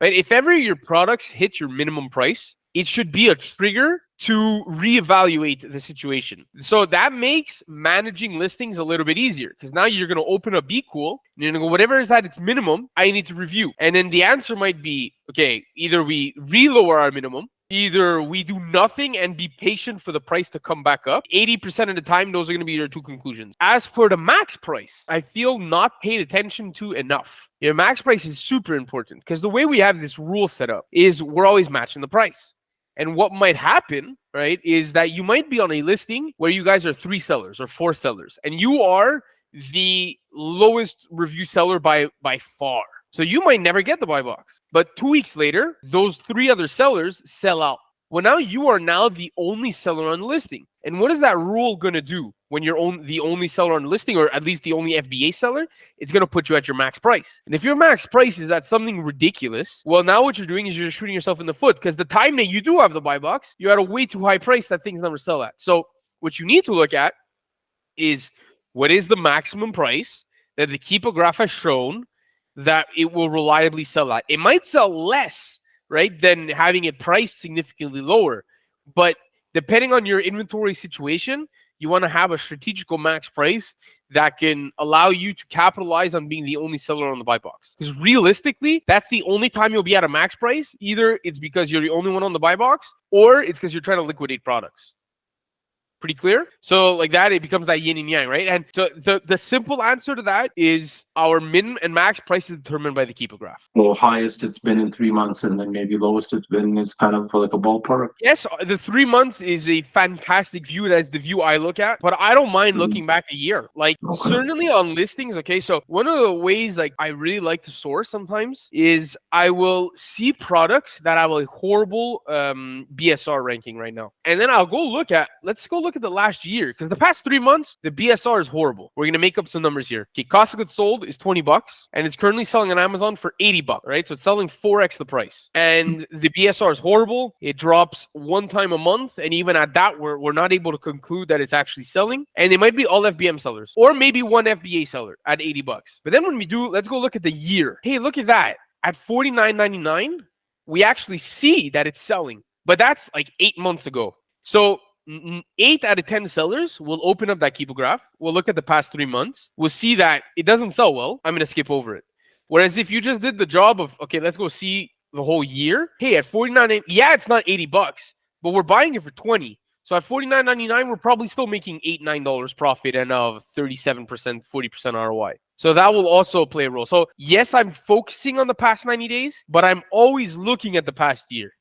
right? If ever your products hit your minimum price, it should be a trigger to reevaluate the situation. So that makes managing listings a little bit easier because now you're going to open up BQOOL and you're going to go, whatever is at its minimum, I need to review. And then the answer might be, okay, either we relower our minimum, either we do nothing and be patient for the price to come back up. 80% of the time, those are going to be your two conclusions. As for the max price, I feel not paid attention to enough. Your max price is super important because the way we have this rule set up is we're always matching the price. And what might happen, right, is that you might be on a listing where you guys are 3 sellers or 4 sellers, and you are the lowest review seller by far. So you might never get the buy box. But 2 weeks later, those 3 other sellers sell out. Well, now you are now the only seller on the listing. And what is that rule going to do when you're the only seller on the listing, or at least the only FBA seller? It's going to put you at your max price. And if your max price is at something ridiculous, well, now what you're doing is you're just shooting yourself in the foot because the time that you do have the buy box, you're at a way too high price that things never sell at. So what you need to look at is what is the maximum price that the keepa graph has shown that it will reliably sell at. It might sell less, right, than having it priced significantly lower. But depending on your inventory situation, you want to have a strategical max price that can allow you to capitalize on being the only seller on the buy box. Because realistically, that's the only time you'll be at a max price. Either it's because you're the only one on the buy box, or it's because you're trying to liquidate products. Pretty clear? So like that, it becomes that yin and yang, right? And so the simple answer to that is our min and max price is determined by the keepa graph. Well, highest it's been in 3 months, and then maybe lowest it's been is kind of like a ballpark. Yes, the 3 months is a fantastic view. That's the view I look at, but I don't mind looking back a year. Like certainly on listings, okay? So one of the ways like I really like to source sometimes is I will see products that have a horrible BSR ranking right now. And then I'll go let's go look at the last year, because the past 3 months, the BSR is horrible. We're going to make up some numbers here. Okay, cost of goods sold is $20 and it's currently selling on Amazon for $80, right? So it's selling 4x the price. And the BSR is horrible. It drops 1 time a month. And even at that, we're not able to conclude that it's actually selling. And it might be all FBM sellers or maybe one FBA seller at $80. But then when we do, let's go look at the year. Hey, look at that. At $49.99, we actually see that it's selling. But that's like 8 months ago. So 8 out of 10 sellers will open up that keepa graph. We'll look at the past 3 months. We'll see that it doesn't sell well. I'm going to skip over it. Whereas if you just did the job of, okay, let's go see the whole year. Hey, at 49, yeah, it's not $80, but we're buying it for 20. So at $49.99, we're probably still making $8-9 profit and 37%, 40% ROI. So that will also play a role. So yes, I'm focusing on the past 90 days, but I'm always looking at the past year.